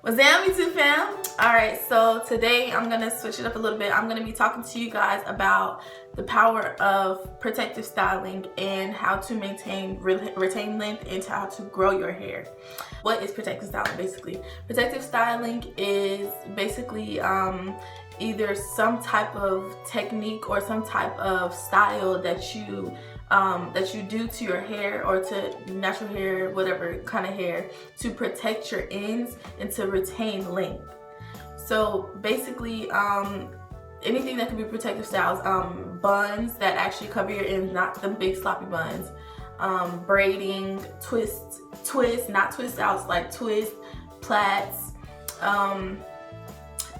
What's down, YouTube fam? Alright, so today I'm going to switch it up a little bit. I'm going to be talking to you guys about the power of protective styling and how to retain length and how to grow your hair. What is protective styling basically? Protective styling is basically either some type of technique or some type of style that you do to your hair or to natural hair, whatever kind of hair, to protect your ends and to retain length. So basically, anything that can be protective styles, buns that actually cover your ends, not the big sloppy buns, braiding, twist, not twist outs, like twist, plaits,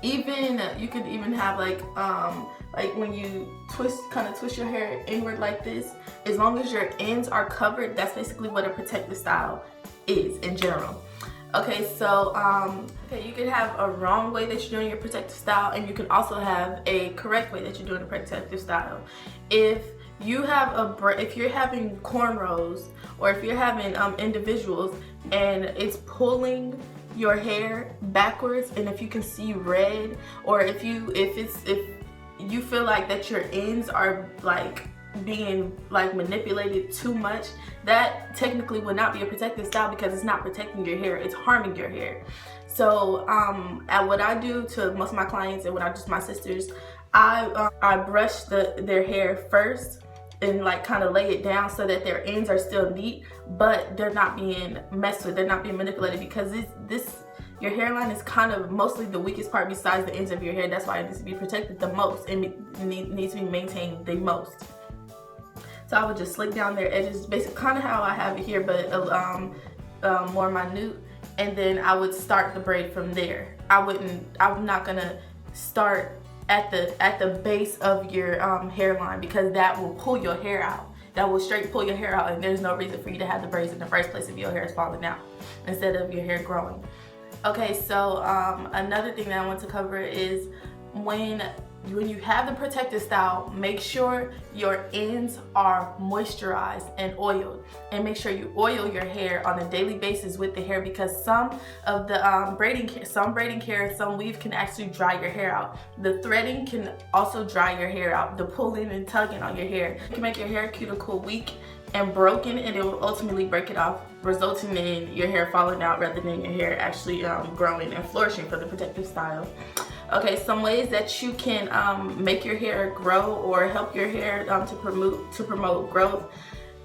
even you could even have like when you kind of twist your hair inward like this, as long as your ends are covered, that's basically what a protective style is in general. Okay, so you can have a wrong way that you're doing your protective style, and you can also have a correct way that you're doing a protective style. If you have if you're having cornrows, or if you're having individuals and it's pulling your hair backwards, and if you can see red, or if you feel like that your ends are like being like manipulated too much, that technically would not be a protective style because it's not protecting your hair, it's harming your hair. So what I do to most of my clients, and what I do to my sisters, I brush their hair first and like kind of lay it down so that their ends are still neat, but they're not being messed with, they're not being manipulated, because your hairline is kind of mostly the weakest part besides the ends of your hair. That's why it needs to be protected the most and needs to be maintained the most. So I would just slick down their edges, basically kind of how I have it here, but more minute, and then I would start the braid from there. I'm not gonna start at the base of your hairline, because that will pull your hair out. That will straight pull your hair out, and there's no reason for you to have the braids in the first place if your hair is falling out instead of your hair growing. Okay, so another thing that I want to cover is when you have the protective style, make sure your ends are moisturized and oiled, and make sure you oil your hair on a daily basis with the hair, because some of the braiding hair, some weave can actually dry your hair out. The threading can also dry your hair out. The pulling and tugging on your hair can make your hair cuticle weak and broken, and it will ultimately break it off, resulting in your hair falling out rather than your hair actually growing and flourishing for the protective style. Okay, some ways that you can make your hair grow or help your hair to promote growth.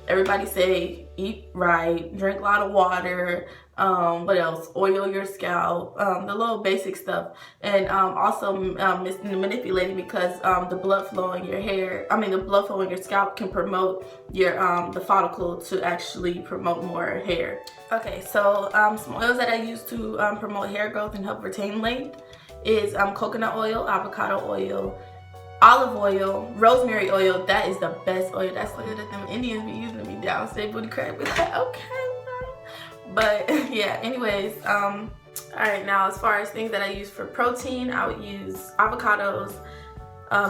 Everybody say eat right, drink a lot of water, what else? Oil your scalp, the little basic stuff, and also manipulating, because the blood flow in your hair, the blood flow in your scalp can promote your the follicle to actually promote more hair. Okay, so some oils that I use to promote hair growth and help retain length is coconut oil, avocado oil, olive oil, rosemary oil. That is the best oil. That's the oil that them Indians be using to be downstate booty crack. Be like, okay, but yeah, anyways, all right, now as far as things that I use for protein, I would use avocados,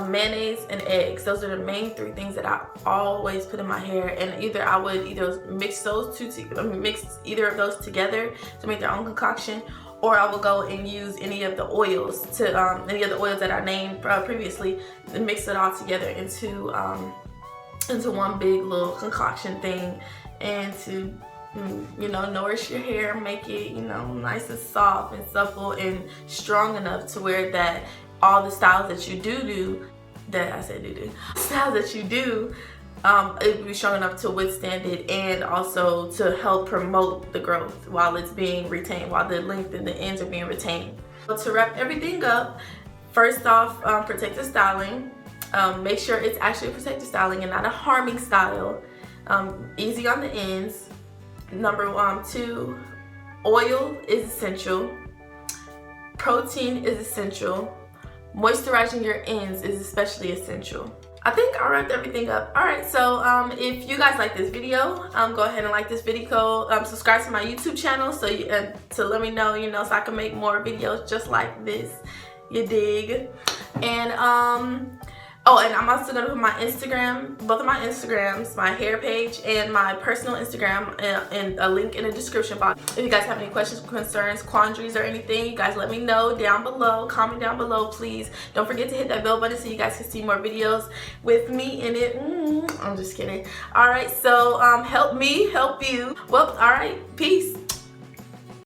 mayonnaise, and eggs. Those are the main three things that I always put in my hair, and either I would mix those mix either of those together to make their own concoction, or I will go and use any of the oils any of the oils that I named previously, and mix it all together into one big little concoction thing, and to nourish your hair, make it nice and soft and supple and strong enough to where that all the styles that you do styles that you do, it will be strong enough to withstand it, and also to help promote the growth while it's being retained, while the length and the ends are being retained. So to wrap everything up, first off, protective styling. Make sure it's actually a protective styling and not a harming style. Easy on the ends. Number 2, oil is essential. Protein is essential. Moisturizing your ends is especially essential. I think I wrapped everything up. Alright, so if you guys like this video, go ahead and like this video. Subscribe to my YouTube channel so to let me know, so I can make more videos just like this. You dig? And Oh, and I'm also gonna put my Instagram, both of my Instagrams, my hair page and my personal Instagram, and a link in the description box. If you guys have any questions, concerns, quandaries, or anything, you guys let me know down below. Comment down below, please. Don't forget to hit that bell button so you guys can see more videos with me in it. I'm just kidding. All right, so help me help you. Well, all right, peace.